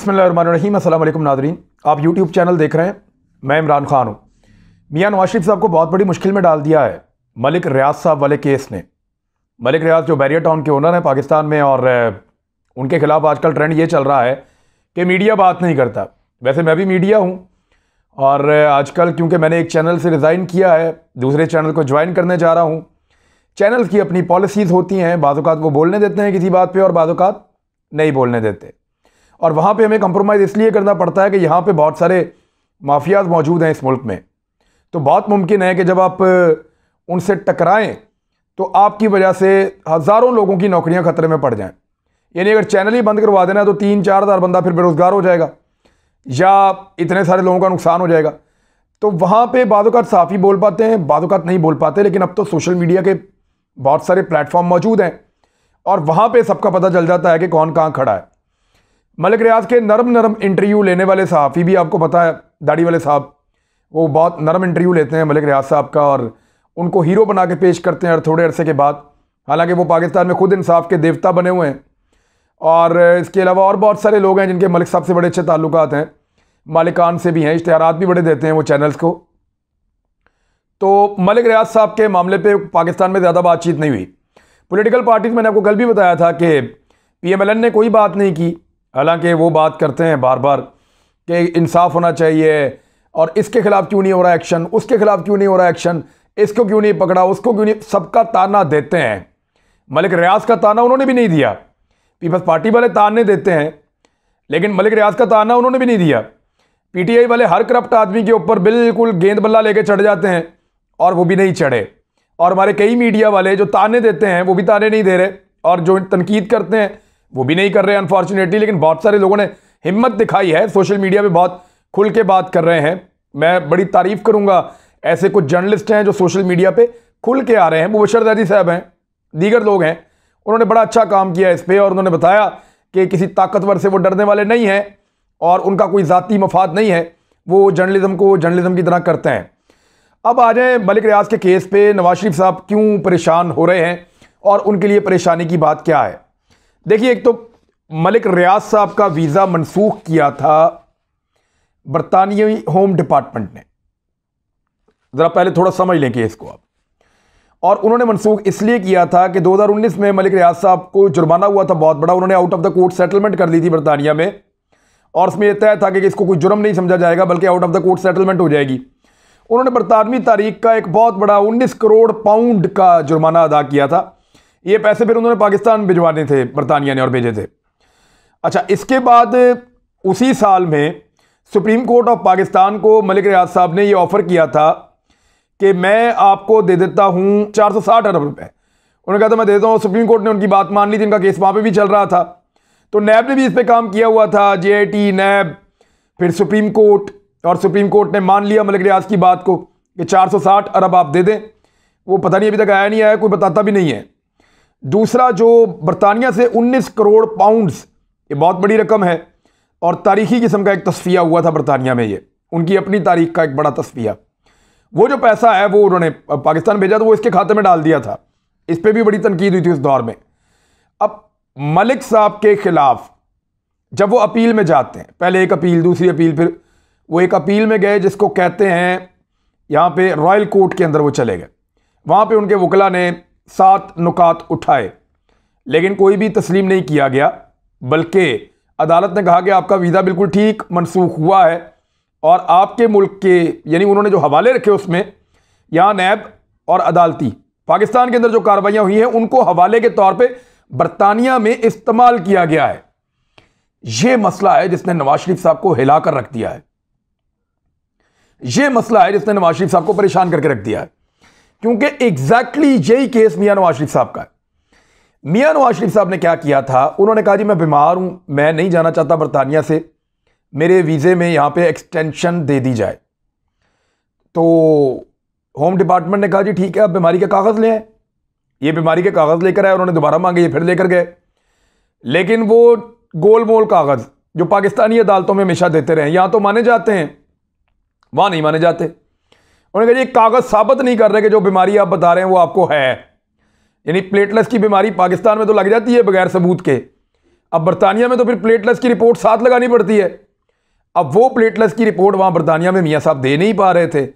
बिस्मिल्लाहिर्रहमानिर्रहीम। अस्सलाम वालेकुम नाज़रीन, आप यूट्यूब चैनल देख रहे हैं। मैं इमरान खान हूँ। मियां नवाज शरीफ साहब को बहुत बड़ी मुश्किल में डाल दिया है मलिक रियाज साहब वाले केस ने। मलिक रियाज जो बैरियर टाउन के ओनर हैं पाकिस्तान में, और उनके खिलाफ आजकल ट्रेंड ये चल रहा है कि मीडिया बात नहीं करता। वैसे मैं भी मीडिया हूँ, और आजकल क्योंकि मैंने एक चैनल से रिज़ाइन किया है, दूसरे चैनल को ज्वाइन करने जा रहा हूँ। चैनल की अपनी पॉलिसीज़ होती हैं, बाज़ औक़ात वो बोलने देते हैं किसी बात पे और बाज़ औक़ात नहीं बोलने देते, और वहाँ पे हमें कंप्रोमाइज़ इसलिए करना पड़ता है कि यहाँ पे बहुत सारे माफियाज मौजूद हैं इस मुल्क में। तो बहुत मुमकिन है कि जब आप उनसे टकराएं तो आपकी वजह से हज़ारों लोगों की नौकरियाँ खतरे में पड़ जाएं। यानी अगर चैनल ही बंद करवा देना तो 3-4 हज़ार बंदा फिर बेरोज़गार हो जाएगा, या इतने सारे लोगों का नुकसान हो जाएगा। तो वहाँ पे बाज़ औक़ात साफ़ी बोल पाते हैं, बाज़ औक़ात नहीं बोल पाते। लेकिन अब तो सोशल मीडिया के बहुत सारे प्लेटफॉर्म मौजूद हैं, और वहाँ पर सबका पता चल जाता है कि कौन कहाँ खड़ा है। मलिक रियाज के नरम इंटरव्यू लेने वाले सहाफ़ी भी आपको पता है, दाढ़ी वाले साहब, वो बहुत नरम इंटरव्यू लेते हैं मलिक रियाज साहब का, और उनको हीरो बना के पेश करते हैं हर थोड़े अरसे के बाद। हालांकि वो पाकिस्तान में खुद इंसाफ के देवता बने हुए हैं। और इसके अलावा और बहुत सारे लोग हैं जिनके मलिक साहब से बड़े अच्छे ताल्लुकात हैं, मालिकान से भी हैं, इश्तिहारात भी बड़े देते हैं वो चैनल्स को। तो मलिक रियाज साहब के मामले पर पाकिस्तान में ज़्यादा बातचीत नहीं हुई। पोलिटिकल पार्टीज़, मैंने आपको कल भी बताया था कि PMLN ने कोई बात नहीं की। हालांकि वो बात करते हैं बार बार कि इंसाफ होना चाहिए, और इसके खिलाफ क्यों नहीं हो रहा एक्शन, उसके खिलाफ क्यों नहीं हो रहा एक्शन, इसको क्यों नहीं पकड़ा, उसको क्यों नहीं, सबका ताना देते हैं। मलिक रियाज का ताना उन्होंने भी नहीं दिया। पीपल्स पार्टी वाले ताने देते हैं, लेकिन मलिक रियाज का ताना उन्होंने भी नहीं दिया। PTI वाले हर करप्ट आदमी के ऊपर बिल्कुल गेंद बल्ला लेके चढ़ जाते हैं, और वो भी नहीं चढ़े। और हमारे कई मीडिया वाले जो ताने देते हैं वो भी ताने नहीं दे रहे, और जो तनकीद करते हैं वो भी नहीं कर रहे अनफॉर्चुनेटली। लेकिन बहुत सारे लोगों ने हिम्मत दिखाई है, सोशल मीडिया पे बहुत खुल के बात कर रहे हैं। मैं बड़ी तारीफ करूंगा, ऐसे कुछ जर्नलिस्ट हैं जो सोशल मीडिया पे खुल के आ रहे हैं। मुबशर ज़ैदी साहब हैं, दीगर लोग हैं, उन्होंने बड़ा अच्छा काम किया इस पर, और उन्होंने बताया कि किसी ताकतवर से वो डरने वाले नहीं हैं, और उनका कोई ज़ाती मफाद नहीं है। वो जर्नलिज्म को जर्नलिज्म की तरह करते हैं। अब आ जाए मलिक रियाज के केस पे, नवाज शरीफ साहब क्यों परेशान हो रहे हैं, और उनके लिए परेशानी की बात क्या है। देखिए, एक तो मलिक रियाज साहब का वीज़ा मनसूख किया था बरतानियाई होम डिपार्टमेंट ने। ज़रा पहले थोड़ा समझ लें केस को आप। और उन्होंने मनसूख इसलिए किया था कि 2019 में मलिक रियाज साहब को जुर्माना हुआ था बहुत बड़ा। उन्होंने out of the court settlement कर ली थी बरतानिया में, और उसमें यह तय था कि इसको कोई जुर्म नहीं समझा जाएगा, बल्कि out of the court settlement हो जाएगी। उन्होंने बरतानवी तारीख का एक बहुत बड़ा 19 करोड़ पाउंड का जुर्माना अदा किया था। ये पैसे फिर उन्होंने पाकिस्तान भिजवाने थे बरतानिया ने, और भेजे थे। अच्छा, इसके बाद उसी साल में सुप्रीम कोर्ट ऑफ पाकिस्तान को मलिक रियाज साहब ने ये ऑफर किया था कि मैं आपको दे देता हूं 460 अरब रुपए। उन्होंने कहा था मैं दे देता हूं। सुप्रीम कोर्ट ने उनकी बात मान ली थी, इनका केस वहां पे भी चल रहा था। तो नैब ने भी इस पर काम किया हुआ था, JIT, नैब, फिर सुप्रीम कोर्ट, और सुप्रीम कोर्ट ने मान लिया मलिक रियाज की बात को कि 460 अरब आप दे दें। वो पता नहीं अभी तक आया नहीं आया, कोई बताता भी नहीं है। दूसरा, जो बरतानिया से 19 करोड़ पाउंड्स, ये बहुत बड़ी रकम है, और तारीखी किस्म का एक तस्फिया हुआ था बरतानिया में। ये उनकी अपनी तारीख का एक बड़ा तस्फिया। वो जो पैसा है वो उन्होंने पाकिस्तान भेजा, तो वो इसके खाते में डाल दिया था। इस पर भी बड़ी तनकीद हुई थी उस दौर में। अब मलिक साहब के खिलाफ जब वो अपील में जाते हैं, पहले एक अपील, दूसरी अपील, फिर वो एक अपील में गए जिसको कहते हैं यहाँ पे रॉयल कोर्ट के अंदर वो चले गए। वहाँ पे उनके वकला ने 7 नुकात उठाए, लेकिन कोई भी तस्लीम नहीं किया गया, बल्कि अदालत ने कहा कि आपका वीज़ा बिल्कुल ठीक मनसूख हुआ है, और आपके मुल्क के, यानी उन्होंने जो हवाले रखे उसमें, यहाँ नैब और अदालती पाकिस्तान के अंदर जो कार्रवाइयाँ हुई हैं उनको हवाले के तौर पर बरतानिया में इस्तेमाल किया गया है। यह मसला है जिसने नवाज शरीफ साहब को हिला कर रख दिया है। यह मसला है जिसने नवाज शरीफ साहब को परेशान करके रख दिया है, क्योंकि एग्जैक्टली यही केस मियां नवाज शरीफ साहब का है। मियां नवाज शरीफ साहब ने क्या किया था, उन्होंने कहा जी मैं बीमार हूं, मैं नहीं जाना चाहता बरतानिया से, मेरे वीज़े में यहां पे एक्सटेंशन दे दी जाए। तो होम डिपार्टमेंट ने कहा जी ठीक है, आप बीमारी के कागज़ ले आए। ये बीमारी के कागज़ लेकर आए, उन्होंने दोबारा मांगे, ये फिर लेकर गए। लेकिन वो गोल मोल कागज़ जो पाकिस्तानी अदालतों में हमेशा देते रहे, यहां तो माने जाते हैं, वहां नहीं माने जाते। उन्होंने कहा जी कागज़ साबित नहीं कर रहे कि जो बीमारी आप बता रहे हैं वो आपको है। यानी प्लेटलेट्स की बीमारी पाकिस्तान में तो लग जाती है बगैर सबूत के, अब बरतानिया में तो फिर प्लेटलेट्स की रिपोर्ट साथ लगानी पड़ती है। अब वो प्लेटलेट्स की रिपोर्ट वहाँ बरतानिया में मियाँ साहब दे नहीं पा रहे थे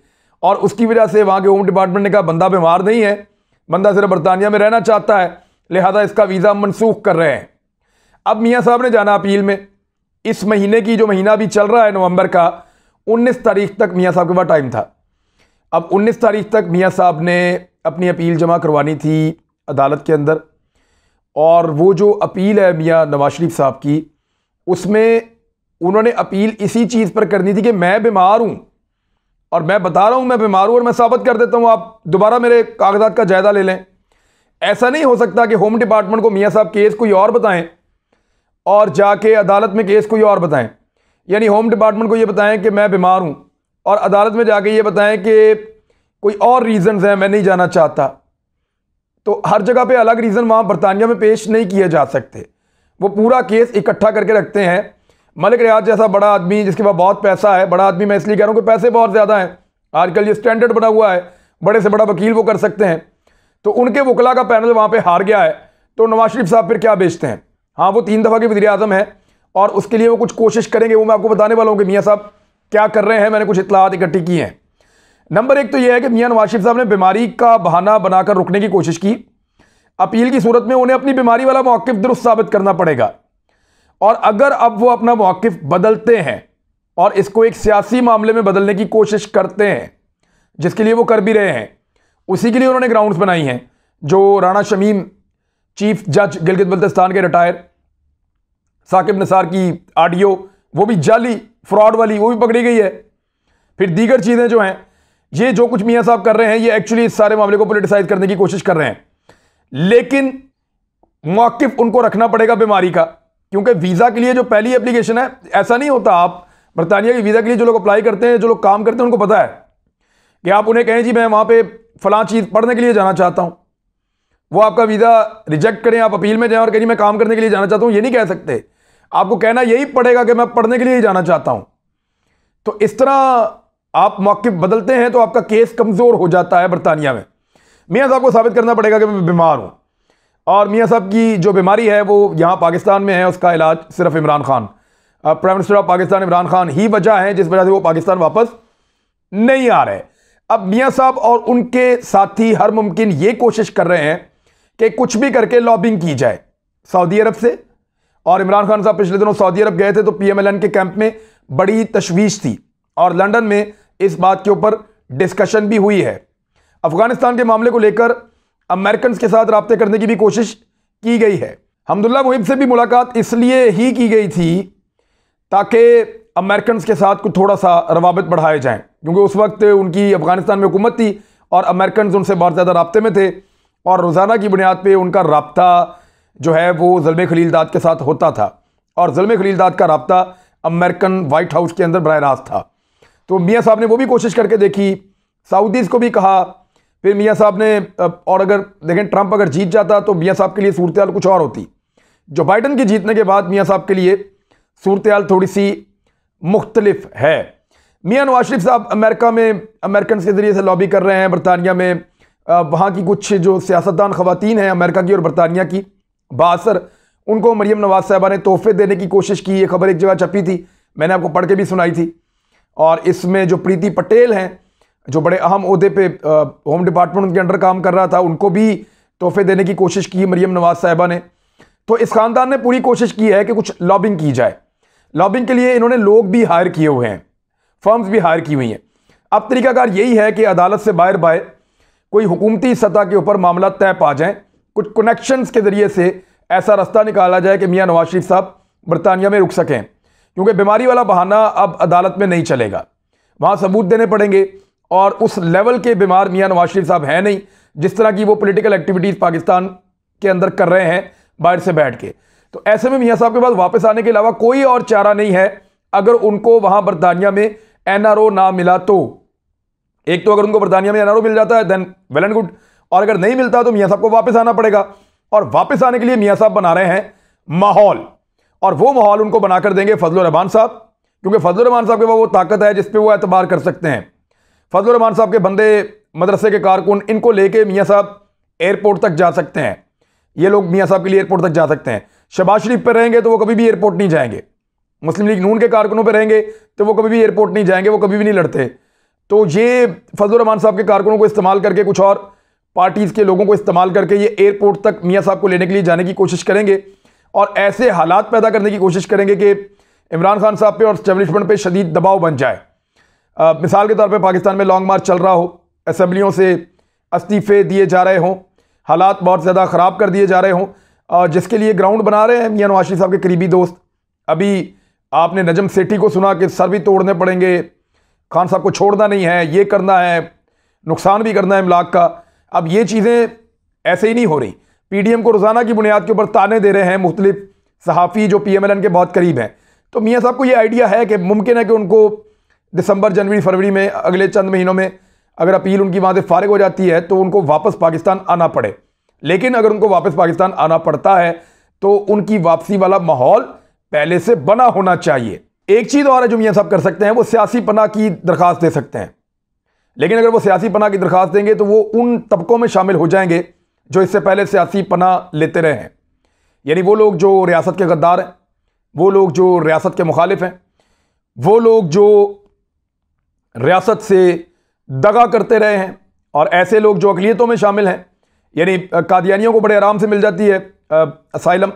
और उसकी वजह से वहाँ के होम डिपार्टमेंट ने कहा बंदा बीमार नहीं है, बंदा सिर्फ बरतानिया में रहना चाहता है, लिहाजा इसका वीज़ा मनसूख कर रहे हैं। अब मियाँ साहब ने जाना अपील में। इस महीने की जो महीना भी चल रहा है नवंबर का, 19 तारीख तक मियाँ साहब के पास टाइम था। अब 19 तारीख तक मियाँ साहब ने अपनी अपील जमा करवानी थी अदालत के अंदर, और वो जो अपील है मियाँ नवाज शरीफ साहब की, उसमें उन्होंने अपील इसी चीज़ पर करनी थी कि मैं बीमार हूँ और मैं बता रहा हूँ मैं बीमार हूँ और मैं साबित कर देता हूँ, आप दोबारा मेरे कागजात का जायज़ा ले लें। ऐसा नहीं हो सकता कि होम डिपार्टमेंट को मियाँ साहब केस कोई और बताएं और जाके अदालत में केस कोई और बताएं, यानी होम डिपार्टमेंट को ये बताएं कि मैं बीमार हूँ और अदालत में जाके ये बताएं कि कोई और रीज़न्स हैं, मैं नहीं जाना चाहता। तो हर जगह पे अलग रीज़न वहाँ बरतानिया में पेश नहीं किए जा सकते, वो पूरा केस इकट्ठा करके रखते हैं। मलिक रियाज जैसा बड़ा आदमी जिसके पास बहुत पैसा है, बड़ा आदमी मैं इसलिए कह रहा हूँ कि पैसे बहुत ज़्यादा हैं, आजकल ये स्टैंडर्ड बना हुआ है, बड़े से बड़ा वकील वो कर सकते हैं, तो उनके वकला का पैनल वहाँ पे हार गया है, तो नवाज शरीफ साहब फिर क्या बेचते हैं। हाँ, वो 3 दफ़ा के वज़ीर आज़म है और उसके लिए वो कुछ कोशिश करेंगे, वो मैं आपको बताने वाला हूँ कि मियाँ साहब क्या कर रहे हैं। मैंने कुछ इत्तलात इकट्ठी की हैं। नंबर 1 तो यह है कि मियाँ नवाज शरीफ साहब ने बीमारी का बहाना बनाकर रुकने की कोशिश की। अपील की सूरत में उन्हें अपनी बीमारी वाला मौक़िफ़ दुरुस्त साबित करना पड़ेगा, और अगर अब वो अपना मौक़िफ़ बदलते हैं और इसको एक सियासी मामले में बदलने की कोशिश करते हैं, जिसके लिए वो कर भी रहे हैं, उसी के लिए उन्होंने ग्राउंड्स बनाई हैं। जो राणा शमीम चीफ जज गिलगित बल्तिस्तान के रिटायर साकिब निसार की ऑडियो, वो भी जाली फ्रॉड वाली, वो भी पकड़ी गई है। फिर दीगर चीज़ें जो हैं, ये जो कुछ मियाँ साहब कर रहे हैं, ये एक्चुअली इस सारे मामले को पॉलिटिसाइज करने की कोशिश कर रहे हैं, लेकिन मौक़िफ़ उनको रखना पड़ेगा बीमारी का, क्योंकि वीज़ा के लिए जो पहली एप्लीकेशन है, ऐसा नहीं होता। आप बरतानिया के वीज़ा के लिए जो लोग अप्लाई करते हैं, जो लोग काम करते हैं, उनको पता है कि आप उन्हें कहें जी मैं वहाँ पे फलां चीज़ पढ़ने के लिए जाना चाहता हूँ, वो आपका वीज़ा रिजेक्ट करें, आप अपील में जाएं और कहें मैं काम करने के लिए जाना चाहता हूँ, ये नहीं कह सकते। आपको कहना यही पड़ेगा कि मैं पढ़ने के लिए ही जाना चाहता हूँ। तो इस तरह आप मौक़िफ़ बदलते हैं तो आपका केस कमज़ोर हो जाता है बरतानिया में। मियाँ साहब को साबित करना पड़ेगा कि मैं बीमार हूँ, और मियाँ साहब की जो बीमारी है वो यहाँ पाकिस्तान में है, उसका इलाज सिर्फ Imran Khan, prime minister of Pakistan Imran Khan ही वजह है जिस वजह से वो पाकिस्तान वापस नहीं आ रहे। अब मियाँ साहब और उनके साथी हर मुमकिन ये कोशिश कर रहे हैं कि कुछ भी करके लॉबिंग की जाए सऊदी अरब से, और इमरान खान साहब पिछले दिनों सऊदी अरब गए थे तो PMLN के कैंप में बड़ी तशवीश थी और लंदन में इस बात के ऊपर डिस्कशन भी हुई है। अफगानिस्तान के मामले को लेकर अमेरिकन के साथ राब्ते करने की भी कोशिश की गई है। हमदुल्ला मुहिब से भी मुलाकात इसलिए ही की गई थी ताकि अमेरिकन के साथ कुछ थोड़ा सा रवाबित बढ़ाए जाएं, क्योंकि उस वक्त उनकी अफगानिस्तान में हुकूमत थी और अमेरिकन उनसे बहुत ज़्यादा राब्ते में थे, और रोज़ाना की बुनियाद पर उनका राब्ता जो है वो ज़ुल्म खलीलदाद के साथ होता था, और ज़ुल्म खलीलदाद का राब्ता अमेरिकन वाइट हाउस के अंदर बराह रास्त था। तो मियाँ साहब ने वो भी कोशिश करके देखी, सऊदीज़ को भी कहा। फिर मियाँ साहब ने, और अगर देखें ट्रंप अगर जीत जाता तो मियाँ साहब के लिए सूरत हाल कुछ और होती। जो बाइडन की जीतने के बाद मियाँ साहब के लिए सूरत हाल थोड़ी सी मुख्तलिफ है। मियाँ नवाज शरीफ साहब अमेरिका में अमेरिकन के ज़रिए से लॉबी कर रहे हैं बरतानिया में। वहाँ की कुछ जो सियासतदान ख़वातीन हैं अमेरिका की और बरतानिया की, बासर उनको मरियम नवाज साहबा ने तोहफे देने की कोशिश की। ये खबर एक जगह छपी थी, मैंने आपको पढ़ के भी सुनाई थी। और इसमें जो प्रीति पटेल हैं, जो बड़े अहम ओहदे पे होम डिपार्टमेंट उनके अंडर काम कर रहा था, उनको भी तोहफे देने की कोशिश की मरियम नवाज साहबा ने। तो इस ख़ानदान ने पूरी कोशिश की है कि कुछ लॉबिंग की जाए। लॉबिंग के लिए इन्होंने लोग भी हायर किए हुए हैं, फर्म्स भी हायर की हुई हैं। अब तरीकाकार यही है कि अदालत से बाहर बाय कोई हुकूमती सतह के ऊपर मामला तय पा जाए, कुछ कनेक्शंस के ज़रिए से ऐसा रास्ता निकाला जाए कि मियाँ नवाज शरीफ साहब बरतानिया में रुक सकें, क्योंकि बीमारी वाला बहाना अब अदालत में नहीं चलेगा। वहाँ सबूत देने पड़ेंगे, और उस लेवल के बीमार मियाँ नवाज शरीफ साहब हैं नहीं जिस तरह की वो पॉलिटिकल एक्टिविटीज़ पाकिस्तान के अंदर कर रहे हैं बाहर से बैठ के। तो ऐसे में मियाँ साहब के पास वापस आने के अलावा कोई और चारा नहीं है। अगर उनको वहाँ बरतानिया में NRO ना मिला तो, एक तो अगर उनको बरतानिया में NRO मिल जाता है देन वेल एंड गुड, और अगर नहीं मिलता तो मियाँ साहब को वापस आना पड़ेगा। और वापस आने के लिए मियाँ साहब बना रहे हैं माहौल, और वो माहौल उनको बनाकर देंगे फजलुर रहमान साहब, क्योंकि फजलुर रहमान साहब के पास वो ताकत है जिस पे वो एतबार कर सकते हैं। फजलुर रहमान साहब के बंदे, मदरसे के कारकुन, इनको लेके मियाँ साहब एयरपोर्ट तक जा सकते हैं। ये लोग मियाँ साहब के लिए एयरपोर्ट तक जा सकते हैं, शहबाज शरीफ पर रहेंगे तो वो कभी भी एयरपोर्ट नहीं जाएंगे, मुस्लिम लीग नून के कारकुनों पर रहेंगे तो वो कभी भी एयरपोर्ट नहीं जाएंगे, वो कभी भी नहीं लड़ते। तो ये फजलुर रहमान साहब के कारकुनों को इस्तेमाल करके, कुछ और पार्टीज के लोगों को इस्तेमाल करके ये एयरपोर्ट तक मियां साहब को लेने के लिए जाने की कोशिश करेंगे और ऐसे हालात पैदा करने की कोशिश करेंगे कि इमरान खान साहब पे और एस्टेब्लिशमेंट पे शदीद दबाव बन जाए। मिसाल के तौर पे पाकिस्तान में लॉन्ग मार्च चल रहा हो, असम्बलियों से इस्तीफे दिए जा रहे हों, हालात बहुत ज़्यादा ख़राब कर दिए जा रहे हों, जिसके लिए ग्राउंड बना रहे हैं मियां नवाज शरीफ साहब के करीबी दोस्त। अभी आपने नजम सेठी को सुना कि सर भी तोड़ने पड़ेंगे, खान साहब को छोड़ना नहीं है, ये करना है, नुकसान भी करना है इमलाक का। अब ये चीज़ें ऐसे ही नहीं हो रही। पीडीएम को रोज़ाना की बुनियाद के ऊपर ताने दे रहे हैं मुख्तलिफ सहाफ़ी जो पीएमएलएन के बहुत करीब हैं। तो मियां साहब को ये आइडिया है कि मुमकिन है कि उनको दिसंबर, जनवरी, फरवरी में, अगले चंद महीनों में अगर अपील उनकी वहाँ से फारिग हो जाती है तो उनको वापस पाकिस्तान आना पड़े। लेकिन अगर उनको वापस पाकिस्तान आना पड़ता है तो उनकी वापसी वाला माहौल पहले से बना होना चाहिए। एक चीज़ और है जो मियां साहब कर सकते हैं, वो सियासी पनाह की दरख्वास्त दे सकते हैं। लेकिन अगर वो सियासी पनाह की दरख्वास्त देंगे तो वो उन तबकों में शामिल हो जाएंगे जो इससे पहले सियासी पनाह लेते रहे हैं, यानी वो लोग जो रियासत के गद्दार हैं, वो लोग जो रियासत के मुखालिफ हैं, वो लोग जो रियासत से दगा करते रहे हैं, और ऐसे लोग जो अक़लियतों में शामिल हैं। यानी कादियानियों को बड़े आराम से मिल जाती है असाइलम,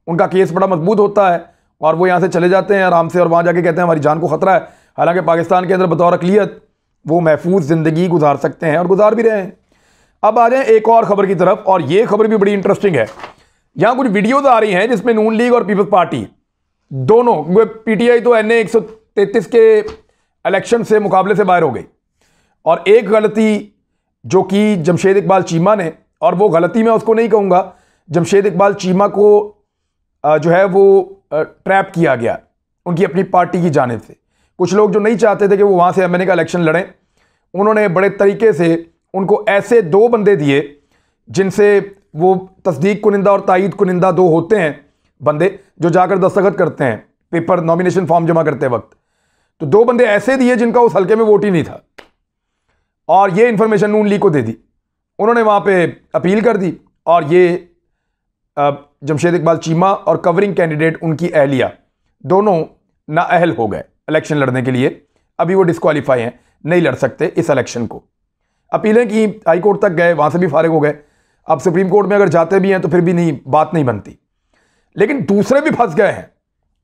उनका केस बड़ा मजबूत होता है और वो यहाँ से चले जाते हैं आराम से और वहाँ जाके कहते हैं हमारी जान को ख़तरा है। हालांकि पाकिस्तान के अंदर बतौर अक़लियत वो महफूज ज़िंदगी गुजार सकते हैं और गुजार भी रहे हैं। अब आ जाएं एक और ख़बर की तरफ, और ये खबर भी बड़ी इंटरेस्टिंग है। यहाँ कुछ वीडियोज़ आ रही हैं जिसमें नून लीग और पीपल्स पार्टी दोनों, पीटीआई तो NA 133 के इलेक्शन से मुकाबले से बाहर हो गई, और एक गलती जो कि जमशेद इकबाल चीमा ने, और वो गलती मैं उसको नहीं कहूँगा, जमशेद इकबाल चीमा को जो है वो ट्रैप किया गया उनकी अपनी पार्टी की जानिब से। कुछ लोग जो नहीं चाहते थे कि वो वहाँ से MNA का इलेक्शन लड़ें, उन्होंने बड़े तरीके से उनको ऐसे दो बंदे दिए जिनसे वो तस्दीक कुनिंदा और तायीद कुनिंदा दो होते हैं बंदे जो जाकर दस्तखत करते हैं पेपर नॉमिनेशन फॉर्म जमा करते वक्त। तो दो बंदे ऐसे दिए जिनका उस हल्के में वोट ही नहीं था, और ये इंफॉर्मेशन नून लीग को दे दी। उन्होंने वहाँ पे अपील कर दी और ये जमशेद इकबाल चीमा और कवरिंग कैंडिडेट उनकी अहलिया दोनों नाअहल हो गए इलेक्शन लड़ने के लिए। अभी वो डिस्क्वालीफाई हैं, नहीं लड़ सकते इस इलेक्शन को। अपीलें की, हाई कोर्ट तक गए, वहाँ से भी फारिग हो गए। अब सुप्रीम कोर्ट में अगर जाते भी हैं तो फिर भी नहीं, बात नहीं बनती। लेकिन दूसरे भी फंस गए हैं,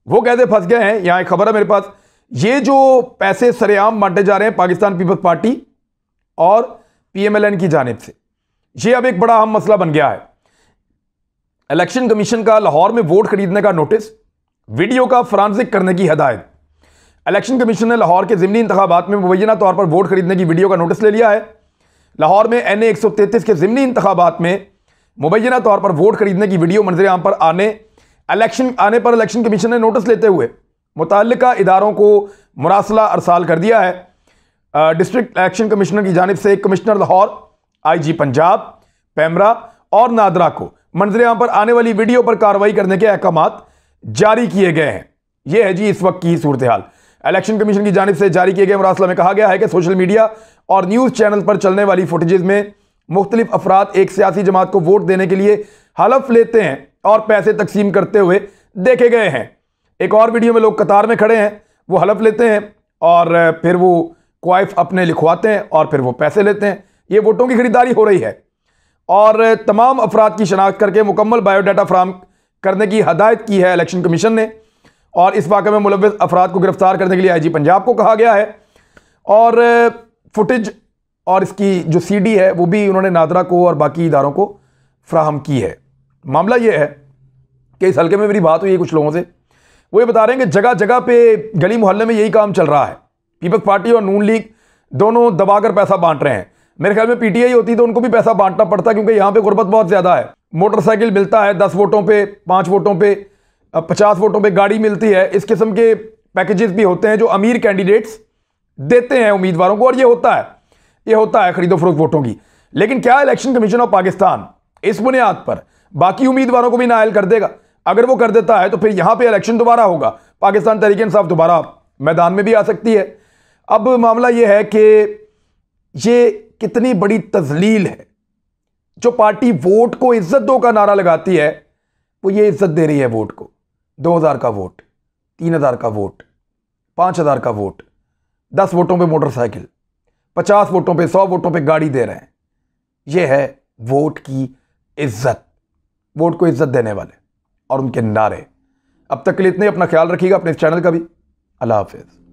वो कहते फंस गए हैं। यहाँ एक खबर है मेरे पास, ये जो पैसे सरेआम बांटे जा रहे हैं पाकिस्तान पीपल्स पार्टी और PMLN की जानिब से, ये अब एक बड़ा अहम मसला बन गया है। इलेक्शन कमीशन का लाहौर में वोट खरीदने का नोटिस, वीडियो का फॉरेंसिक करने की हदायत। इलेक्शन कमीशन ने लाहौर के ज़िमनी इंतखाबात में मुबैना तौर पर वोट खरीदने की वीडियो का नोटिस ले लिया है। लाहौर में NA 133 के ज़िमनी इंतखाबात में मुबैना तौर पर वोट खरीदने की वीडियो मंजर आम पर आने पर इलेक्शन कमीशन ने नोटिस लेते हुए मुतल्लिका इदारों को मुरासला अरसाल कर दिया है। डिस्ट्रिक्ट इलेक्शन कमिश्नर की जानिब से कमिश्नर लाहौर, IG पंजाब, पैमरा और नादरा को मंजर आम पर आने वाली वीडियो पर कार्रवाई करने के अहकामात जारी किए गए हैं। यह है जी इस वक्त की सूरत हाल। इलेक्शन कमीशन की जानिब से जारी किए गए मुरासला में कहा गया है कि सोशल मीडिया और न्यूज़ चैनल पर चलने वाली फुटेजेस में मुख्तलिफ अफराद एक सियासी जमात को वोट देने के लिए हलफ लेते हैं और पैसे तकसीम करते हुए देखे गए हैं। एक और वीडियो में लोग कतार में खड़े हैं, वो हलफ लेते हैं और फिर वो क्वाइफ अपने लिखवाते हैं और फिर वो पैसे लेते हैं। ये वोटों की खरीदारी हो रही है और तमाम अफराद की शनाख्त करके मुकम्मल बायोडाटा फराहम करने की हदायत की है इलेक्शन कमीशन ने, और इस वाक़े में मुलव्विस अफराद को गिरफ्तार करने के लिए IG पंजाब को कहा गया है। और फुटेज और इसकी जो CD है वो भी उन्होंने नादरा को और बाकी इदारों को फ्राहम की है। मामला ये है कि इस हल्के में मेरी बात हुई है कुछ लोगों से, वो ये बता रहे हैं कि जगह जगह पे गली मोहल्ले में यही काम चल रहा है। पीपल्स पार्टी और नून लीग दोनों दबाकर पैसा बांट रहे हैं। मेरे ख्याल में PTI होती तो उनको भी पैसा बांटना पड़ता, क्योंकि यहाँ पे गुर्बत बहुत ज़्यादा है। मोटरसाइकिल मिलता है 10 वोटों पे, 5 वोटों पे, 50 वोटों पे गाड़ी मिलती है। इस किस्म के पैकेजेस भी होते हैं जो अमीर कैंडिडेट्स देते हैं उम्मीदवारों को, और ये होता है खरीदो फरोख्त वोटों की। लेकिन क्या इलेक्शन कमीशन ऑफ पाकिस्तान इस बुनियाद पर बाकी उम्मीदवारों को भी नाअहल कर देगा? अगर वो कर देता है तो फिर यहां पे इलेक्शन दोबारा होगा, पाकिस्तान तहरीक इंसाफ दोबारा मैदान में भी आ सकती है। अब मामला ये है कि ये कितनी बड़ी तजलील है। जो पार्टी वोट को इज्जत दो का नारा लगाती है वो ये इज्जत दे रही है वोट को। 2000 का वोट, 3000 का वोट, 5000 का वोट, 10 वोटों पे मोटरसाइकिल, 50 वोटों पे, 100 वोटों पे गाड़ी दे रहे हैं। ये है वोट की इज्जत, वोट को इज्जत देने वाले और उनके नारे। अब तक के लिए इतने, अपना ख्याल रखिएगा, अपने इस चैनल का भी। अल्लाह हाफिज़।